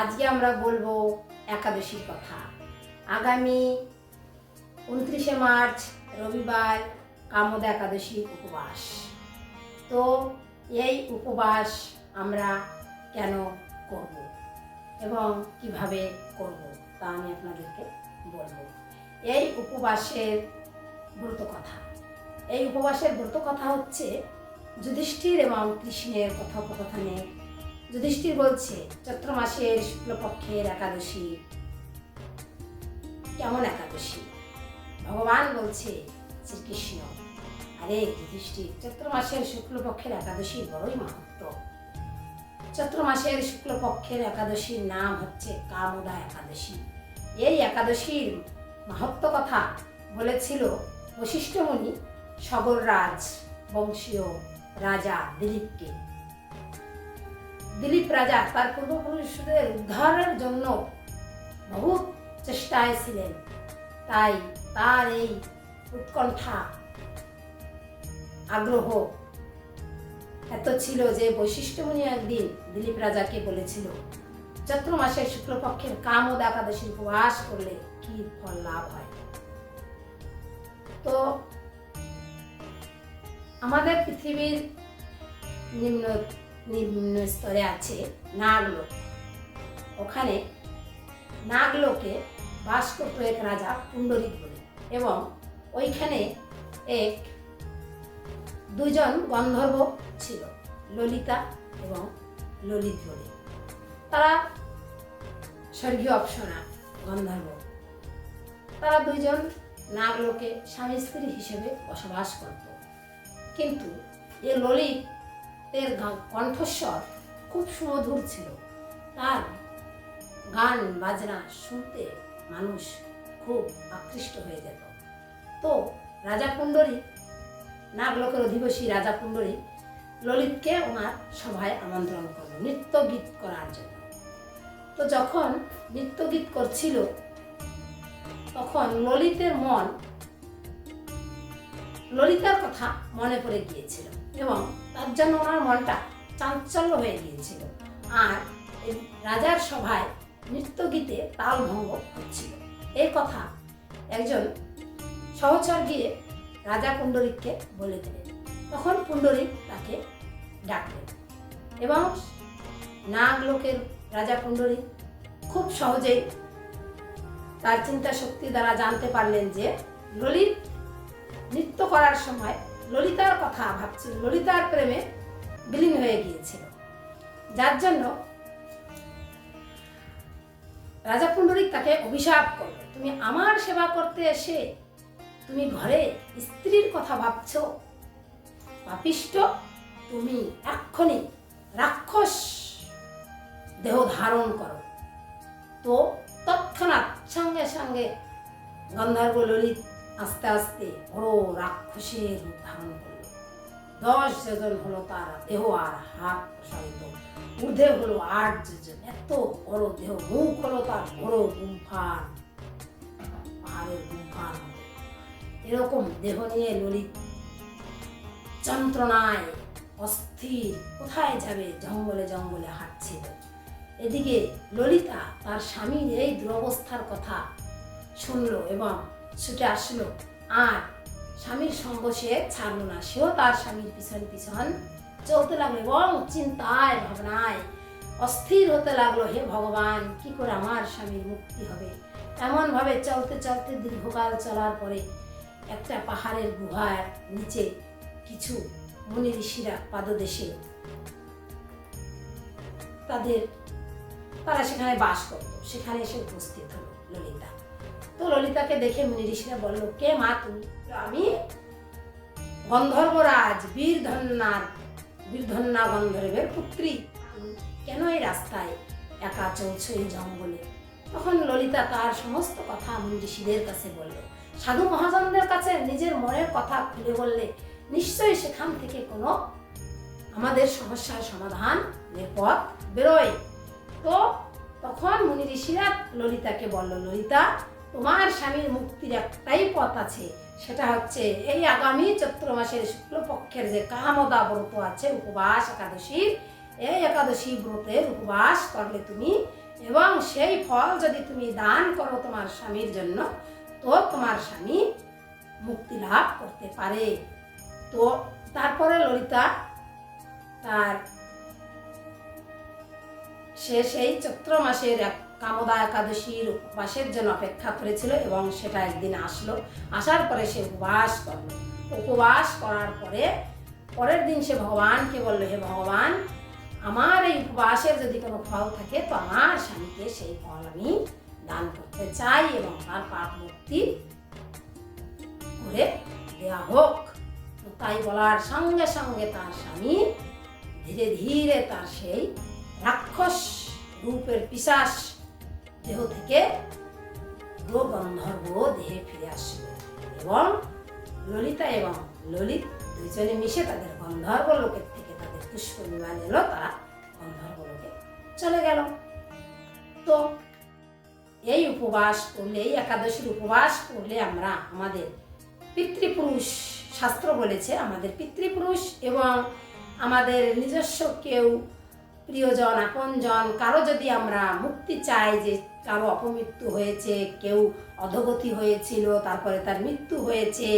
আজকে আমরা বলবো একাদশীর কথা। আগামী 29শে মার্চ রবিবার কামোদা একাদশীর উপবাস। তো এই উপবাস আমরা কেন করব এবং কিভাবে করব তা আমি আপনাদেরকে বলবো। এই উপবাসের ব্রত কথা, এই উপবাসের ব্রত কথা হচ্ছে যুধিষ্ঠির এবং কৃষ্ণের কথোপকথনে। যুধিষ্ঠির বলছে চৈত্র মাসের শুক্লপক্ষের একাদশী কেমন একাদশী? ভগবান বলছে শ্রীকৃষ্ণ, আরে যুধিষ্ঠির, চৈত্র মাসের শুক্লপক্ষের একাদশীর বড়ই মাহাত্ম্য। চৈত্র মাসের শুক্লপক্ষের একাদশীর নাম হচ্ছে কামোদা একাদশী। এই একাদশীর মাহাত্ম্য কথা বলেছিল বশিষ্ঠ মুনি সগররাজ বংশীয় রাজা দিলীপকে। দিলীপ রাজা তার পূর্বপুরুষদের উদ্ধারের জন্য বহু চেষ্টায় ছিলেন, তাই তার এই উৎকণ্ঠা আগ্রহ এত ছিল যে বশিষ্ঠ মুনি একদিন দিলীপ রাজাকে বলেছিল চৈত্র মাসের শুক্লপক্ষের কামোদা একাদশীর উপবাস করলে কি ফল লাভ হয়। তো আমাদের পৃথিবীর নিম্ন স্তরে আছে নাগলোক। ওখানে নাগলোকে বাস করত এক রাজা পুণ্ডরিক বলে, এবং ওইখানে দুজন গন্ধর্ব ছিল, ললিতা এবং ললিত বলে। তারা স্বর্গীয় অপ্সরা গন্ধর্ব। তারা দুইজন নাগলোকে স্বামী স্ত্রী হিসেবে বসবাস করত। কিন্তু এ ললিতের কণ্ঠস্বর খুব সুমধুর ছিল, তার গান বাজনা শুনতে মানুষ খুব আকৃষ্ট হয়ে যেত। তো রাজা পুণ্ডরিক, নাগলোকের অধিবাসী রাজা পুণ্ডরিক ললিতকে ওনার সভায় আমন্ত্রণ করল নৃত্য গীত করার জন্য। তো যখন নৃত্য গীত করছিল তখন ললিতের মন ললিতার কথা মনে পড়ে গিয়েছিল এবং তার জন্য ওনার মনটা চাঞ্চল্য হয়ে গিয়েছিল। আর রাজার সভায় নৃত্য গীতে তাল ভঙ্গ হচ্ছিল। এই কথা একজন সহচর গিয়ে রাজা পুণ্ডরিককে বলে দিলেন। তখন পুণ্ডরিক তাকে ডাকলেন এবং নাগলোকের রাজা পুণ্ডরিক খুব সহজেই তার চিন্তা শক্তি দ্বারা জানতে পারলেন যে ললিত নৃত্য করার সময় ললিতার কথা ভাবছিল, ললিতার প্রেমে বিলীন হয়ে গিয়েছিল। যার জন্য রাজা পুণ্ডরিক তাকে অভিশাপ করল, তুমি আমার সেবা করতে এসে তুমি ঘরে স্ত্রীর কথা ভাবছ, পাপিষ্ঠ, তুমি এক্ষুনি রাক্ষস দেহ ধারণ করো। তো তৎক্ষণাৎ সঙ্গে সঙ্গে গন্ধর্ব ললিত আস্তে আস্তে বড় রাক্ষসের রূপ ধারণ করল। 10 যোজন হলো তার দেহ আর হাত প্রসারিত, ঊর্ধ্বে হলো 8 যোজন, এত বড় দেহ। মুখ হলো তার বড় গুম্ফার, পাহাড়ের গুম্ফার মতো। এরকম দেহ নিয়ে ললিত যন্ত্রণায় অস্থির, কোথায় যাবে, জঙ্গলে জঙ্গলে হাঁটছিল। এদিকে ললিতা তার স্বামীর এই দুরবস্থার কথা শুনলো এবং ছুটে আসলো, আর স্বামীর সঙ্গ সে ছাড়লো না। সেও তার স্বামীর পিছন পিছন চলতে লাগলো এবং চিন্তায় ভাবনায় অস্থির হতে লাগলো, হে ভগবান, কি করে আমার স্বামীর মুক্তি হবে। এমনভাবে চলতে চলতে দীর্ঘকাল চলার পরে একটা পাহাড়ের গুহার নিচে কিছু মুনি ঋষিরা পাদদেশে তারা সেখানে বাস করত। সেখানে এসে উপস্থিত হলো ললিতা। তো ললিতাকে দেখে মুনি ঋষিরা বলল, কে মা তুমি? আমি গন্ধর্বরাজ বীরধন্যা গন্ধর্বের পুত্রী। কেন এই রাস্তায় একা চলছো এই জঙ্গলে? তখন ললিতা তার সমস্ত কথা মুনি ঋষিদের কাছে বলল। সাধু মহাজনদের কাছে নিজের মনের কথা খুলে বললে নিশ্চয়ই সেখান থেকে কোনো আমাদের সমস্যার সমাধান পথ বেরোয়। তো তখন মুনি ঋষিরা ললিতাকে বলল, ললিতা, তোমার স্বামীর মুক্তির একটাই পথ আছে, সেটা হচ্ছে এই আগামী চৈত্র মাসের শুক্লপক্ষের যে কামোদা ব্রত আছে, উপবাস একাদশী, এই একাদশী ব্রতের উপবাস করলে তুমি এবং সেই ফল যদি তুমি দান করো তোমার স্বামীর জন্য, তো তোমার স্বামী মুক্তি লাভ করতে পারে। তো তারপরে ললিতা সে সেই চৈত্র মাসের কামদা একাদশীর উপবাসের জন্য অপেক্ষা করেছিল এবং সেটা একদিন আসলো। আসার পরে সে উপবাস করলো। উপবাস করার পরে পরের দিন সে ভগবানকে বলল, হে ভগবান, আমার এই উপবাসের যদি কোনো ফল থাকে তো আমার স্বামীকে সেই ফল আমি দান করতে চাই এবং তার পাপ মুক্তি করে দেওয়া হোক। তো তাই বলার সঙ্গে সঙ্গে তার স্বামী ধীরে ধীরে তার সেই রাক্ষস রূপের পিশাচ দেহ থেকে গন্ধর্ব দেহে ফিরে আসলো এবং ললিতা এবং ললিত দুজনে মিশে তাদের গন্ধর্ব লোকের থেকে তাদের পুষ্প বিমান এলো, তারা গন্ধর্ব লোকে চলে গেল। তো এই উপবাস করলে, এই একাদশীর উপবাস করলে আমরা আমাদের পিতৃপুরুষ, শাস্ত্র বলেছে আমাদের পিতৃপুরুষ এবং আমাদের নিজস্ব কেউ প্রিয়জন, আপনজন, কারো যদি আমরা মুক্তি চাই, যে কারো অপমৃত্যু হয়েছে, কেউ অধোগতি হয়েছিল, তারপরে তার মৃত্যু হয়েছে,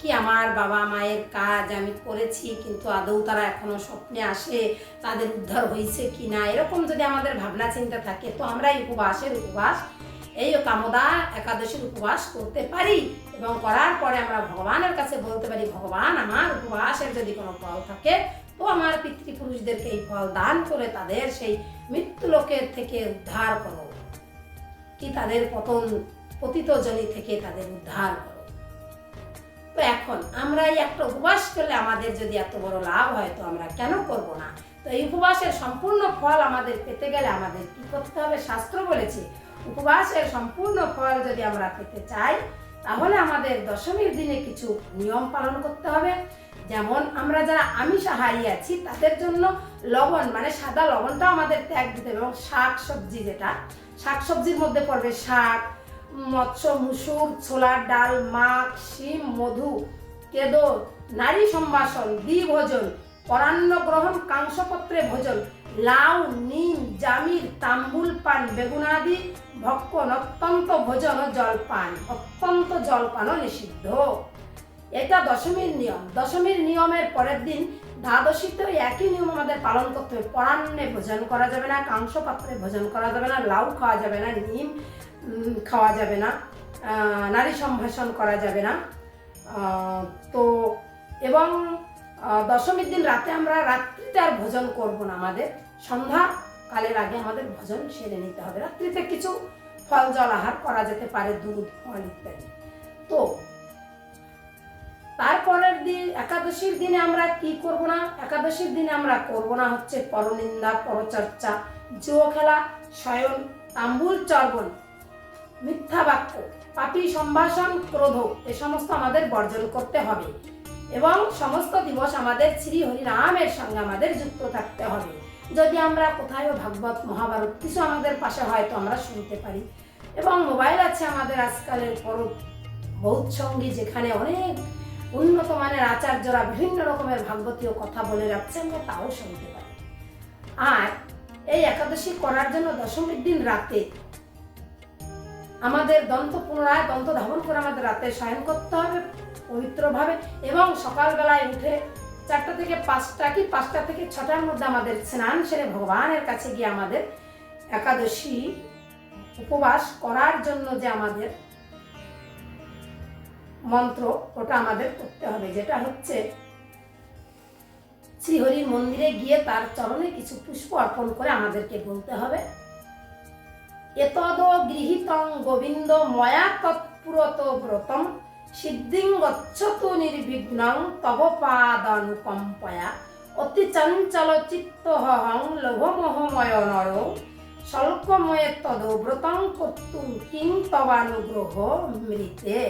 কি আমার বাবা মায়ের কাজ আমি করেছি কিন্তু আদৌ তারা এখনো স্বপ্নে আসে, তাদের উদ্ধার হয়েছে কি না, এরকম যদি আমাদের ভাবনা চিন্তা থাকে, তো আমরা এই উপবাস এই কামদা একাদশীর উপবাস করতে পারি এবং করার পরে আমরা ভগবানের কাছে বলতে পারি, ভগবান, আমার উপবাসের যদি কোনো ফল থাকে তো আমার পিতৃপুরুষদেরকে এই ফল দান করে তাদের সেই মৃত্যু লোকের থেকে উদ্ধার করো, কি তাদের পতিত জনি থেকে তাদের উদ্ধার করো। তো এখন আমরা এই একটা উপবাস করলে আমাদের যদি এত বড় লাভ হয় তো আমরা কেন করব না? তো এই উপবাসের সম্পূর্ণ ফল আমাদের পেতে গেলে আমাদের কি করতে হবে? শাস্ত্র বলেছে উপবাসের সম্পূর্ণ ফল যদি আমরা পেতে চাই তাহলে আমাদের দশমীর দিনে কিছু নিয়ম পালন করতে হবে। যেমন আমরা যারা আমিষাহারী আছি তাদের জন্য লবণ, মানে সাদা লবণটা আমাদের ত্যাগ দিতে হবে এবং শাক সবজি, যেটা শাক সবজির মধ্যে পড়বে শাক, মৎস্য, মুসুর, ছোলার ডাল, মাখ, শিম, মধু, কেদো, নারী সম্ভাষণ, দ্বিভোজন, পরান্ন গ্রহণ, কাংসপত্রে ভোজন, লাউ, নিম, জামির, তাম্বুল পান, বেগুনাদি ভক্ষণ, অত্যন্ত ভোজন ও জলপান, অত্যন্ত জলপানও নিষিদ্ধ। এটা দশমীর নিয়ম। দশমীর নিয়মের পরের দিন দ্বাদশীতেও একই নিয়ম আমাদের পালন করতে হবে। পরান্নে ভোজন করা যাবে না, কাংস পাত্রে ভোজন করা যাবে না, লাউ খাওয়া যাবে না, নিম খাওয়া যাবে না, নারী সম্ভাষণ করা যাবে না। তো এবং দশমীর দিন রাতে আমরা রাত্রিতে আর ভোজন করব না, আমাদের সন্ধ্যা কালের আগে আমাদের ভোজন সেরে নিতে হবে। রাত্রিতে কিছু ফল জল আহার করা যেতে পারে, দুধ, ফল ইত্যাদি। তো তারপরের দিন একাদশীর দিনে আমরা কি করব না? একাদশীর দিনে আমরা করব না হচ্ছে পরনিন্দা, পরচর্চা, জুয়ো খেলা, শয়ন, তাম্বুল চর্বণ, মিথ্যা বাক্য, পাপী সম্ভাষণ, ক্রোধ, এ সমস্ত আমাদের বর্জন করতে হবে এবং সমস্ত দিবস আমাদের শ্রী হরিনামের সঙ্গে আমাদের যুক্ত থাকতে হবে। যদি আমরা কোথাও ভাগবত, মহাভারত কিছু আমাদের পাশে হয়তো আমরা শুনতে পারি এবং মোবাইল আছে আমাদের আজকালের বহুত সঙ্গী, যেখানে অনেক উন্নত মানের আচার্যরা বিভিন্ন রকমের ভাগবতীয় কথা বলে রাখছে, আমরা তাও শুনতে পারি। আর এই একাদশী করার জন্য দশমীর দিন রাতে আমাদের পুনরায় দন্ত ধাবন করে আমাদের রাতে শয়ন করতে হবে পবিত্রভাবে এবং সকালবেলায় উঠে 4টা থেকে 5টা কি 5টা থেকে 6টার মধ্যে আমাদের স্নান সেরে ভগবানের কাছে গিয়ে আমাদের একাদশী উপবাস করার জন্য যে আমাদের মন্ত্র, ওটা আমাদের করতে হবে, যেটা হচ্ছে শ্রীহরির মন্দিরে গিয়ে তার চরণে কিছু পুষ্প অর্পণ করে আমাদেরকে বলতে হবে, এতদ গৃহীতং গোবিন্দ ময়া তৎপুরত ব্রতম সিদ্ধিং গচ্ছতু নির্বিঘ্নং তব পাদানুকম্পয়া অতি চঞ্চল চিত্তহং লোভমোহময় নর স্বল্পময়ে তদ ব্রতং কর্তুম কিং তবানুগ্রহ মৃতে।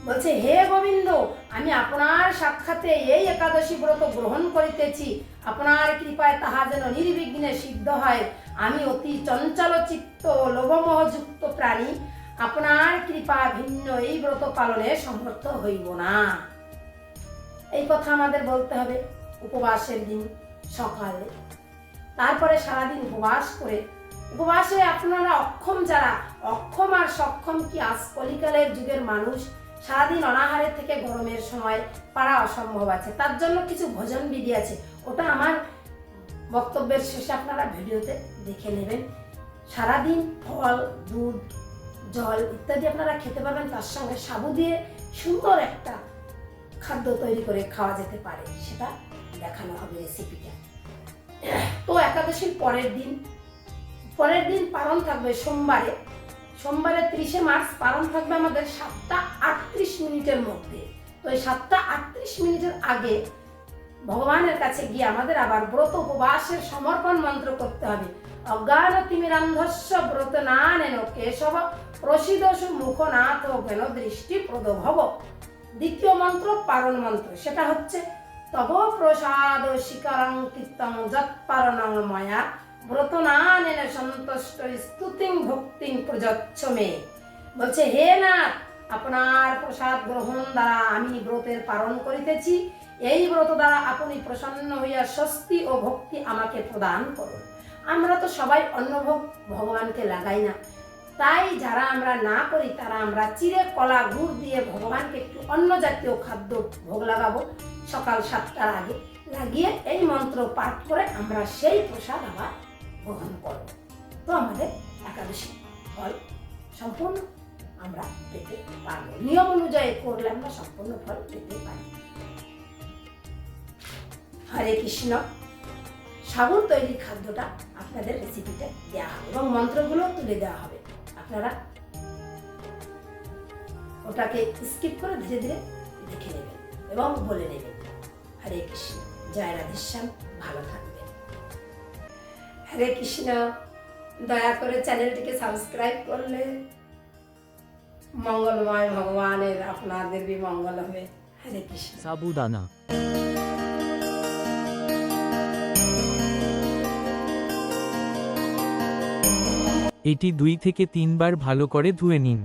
বলছে, হে গোবিন্দ, আমি আপনার সাক্ষাতে এই একাদশী ব্রত গ্রহণ করিতেছি, আপনার কৃপায় তাহা যেন নির্বিঘ্নে সিদ্ধ হয়। আমি অতি চঞ্চল চিত্ত লোভমোহযুক্ত প্রাণী, আপনার কৃপা ভিন্ন এই ব্রত পালনে সমর্থ হইব না। এই কথা আমাদের বলতে হবে উপবাসের দিন সকালে। তারপরে সারাদিন উপবাস করে উপবাসে আপনারা অক্ষম, যারা অক্ষম আর সক্ষম কি আজ কলিকালের যুগের মানুষ সারাদিন অনাহারে থেকে গরমের সময় পারা অসম্ভব আছে, তার জন্য কিছু ভোজন বিধি আছে, ওটা আমার বক্তব্যের শেষে আপনারা ভিডিওতে দেখে নেবেন। সারাদিন ফল, দুধ, জল ইত্যাদি আপনারা খেতে পারবেন, তার সঙ্গে সাবু দিয়ে সুন্দর একটা খাদ্য তৈরি করে খাওয়া যেতে পারে, সেটা দেখানো হবে রেসিপিটা। তো একাদশীর পরের দিন পালন থাকবে সোমবারে 30শে মার্চ পালন থাকবে আমাদের 7:38 মধ্যে। তো এই 7:38 আগে ভগবানের কাছে গিয়ে আমাদের আবার ব্রত উপবাসের সমর্পণ মন্ত্র করতে হবে। অজ্ঞানতিমিরান্ধস্য ব্রত নানেন কেশব প্রসিদসু মুখনাথ জ্ঞান দৃষ্টি প্রদভব। দ্বিতীয় মন্ত্র পারণ মন্ত্র, সেটা হচ্ছে তব প্রসাদ শিকারং কীর্তন যৎপারণং ময়া ব্রত নানেন সন্তুষ্ট স্তুতিং ভক্তিং প্রযচ্ছ মে। বলছে, হে নাথ, আপনার প্রসাদ গ্রহণ দ্বারা আমি ব্রতের পালন করিতেছি, এই ব্রত দ্বারা আপনি প্রসন্ন হইয়া স্বস্তি ও ভক্তি আমাকে প্রদান করুন। আমরা তো সবাই অন্নভোগ ভগবানকে লাগাই না, তাই যারা আমরা না করি তারা আমরা চিড়ে কলা গুড় দিয়ে ভগবানকে একটু অন্ন জাতীয় খাদ্য ভোগ লাগাবো সকাল 7টার আগে, লাগিয়ে এই মন্ত্র পাঠ করে আমরা সেই প্রসাদ আবার গ্রহণ করব। তো আমাদের একাদশী ফল সম্পূর্ণ আমরা পেতে পারবো, নিয়ম অনুযায়ী করলে আমরা সম্পূর্ণ ফল পেতে পারি। হরে কৃষ্ণ। সাবুর তৈরি খাদ্যটা আপনাদের রেসিপিতে দেওয়া হবে এবং মন্ত্রগুলো তুলে দেওয়া হবে, আপনারা ওটাকে স্কিপ করে ধীরে ধীরে দেখে নেবেন এবং বলে নেবেন। হরে কৃষ্ণ, জয় রাধেশ্যাম, ভালো থাকবেন। হরে কৃষ্ণ। দয়া করে চ্যানেলটিকে সাবস্ক্রাইব করলে মঙ্গলময় ভগবানের আপনাদের বি মঙ্গল হবে। হরে কৃষ্ণ। সাবুদানা এটি 2 থেকে 3 বার ভালো করে ধুয়ে নিন।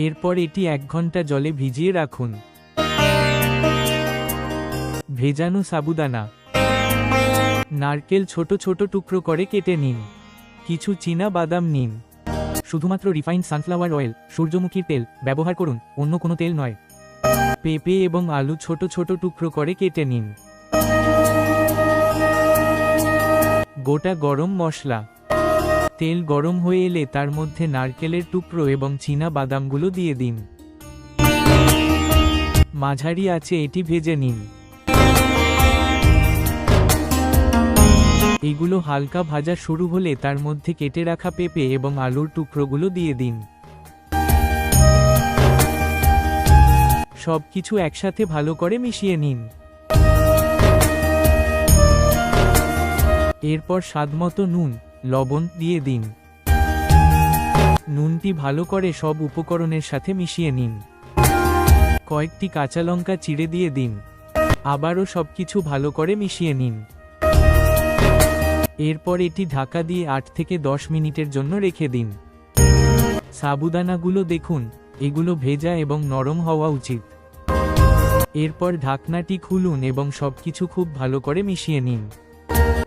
এরপর এটি 1 ঘন্টা জলে ভিজিয়ে রাখুন। ভেজানো সাবুদানা, নারকেল ছোট ছোট টুকরো করে কেটে নিন। কিছু চীনা বাদাম নিন। শুধুমাত্র রিফাইন্ড সানফ্লাওয়ার অয়েল, সূর্যমুখীর তেল ব্যবহার করুন, অন্য কোনো তেল নয়। পেঁপে এবং আলু ছোট ছোট টুকরো করে কেটে নিন। গোটা গরম মশলা। তেল গরম হয়ে এলে তার মধ্যে নারকেলের টুকরো এবং চীনা বাদামগুলো দিয়ে দিন। মাঝারি আঁচে এটি ভেজে নিন। এগুলো হালকা ভাজা শুরু হলে তার মধ্যে কেটে রাখা পেঁপে এবং আলুর টুকরোগুলো দিয়ে দিন। সবকিছু একসাথে ভালো করে মিশিয়ে নিন। এরপর স্বাদমতো নুন, লবণ দিয়ে দিন। নুনটি ভালো করে সব উপকরণের সাথে মিশিয়ে নিন। কয়েকটি কাঁচা লঙ্কা চিড়ে দিয়ে দিন। আবারও সবকিছু ভালো করে মিশিয়ে নিন। এরপর এটি ঢাকা দিয়ে 8 থেকে 10 মিনিটের জন্য রেখে দিন। সাবুদানাগুলো দেখুন, এগুলো ভেজা এবং নরম হওয়া উচিত। এরপর ঢাকনাটি খুলুন এবং সবকিছু খুব ভালো করে মিশিয়ে নিন।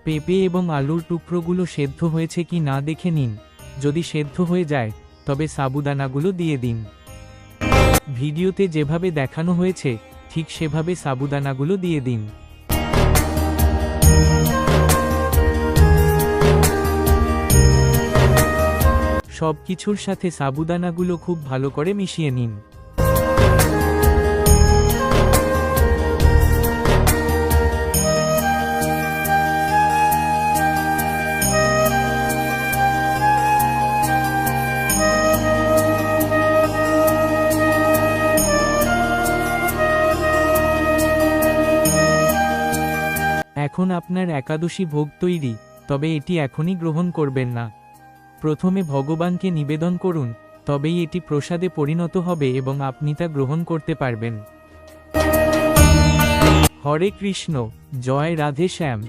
পেঁপে এবং আলুর টুকরোগুলো সেদ্ধ হয়েছে কি না দেখে নিন। যদি সেদ্ধ হয়ে যায় তবে সাবুদানাগুলো দিয়ে দিন। ভিডিওতে যেভাবে দেখানো হয়েছে ঠিক সেভাবে সাবুদানাগুলো দিয়ে দিন। সবকিছুর সাথে সাবুদানাগুলো খুব ভালো করে মিশিয়ে নিন। এখন আপনার একাদশী ভোগ তৈরি, তবে এটি এখনই গ্রহণ করবেন না। প্রথমে ভগবানকে নিবেদন করুন, তবেই এটি প্রসাদে পরিণত হবে এবং আপনি তা গ্রহণ করতে পারবেন। হরে কৃষ্ণ, জয় রাধে শ্যাম।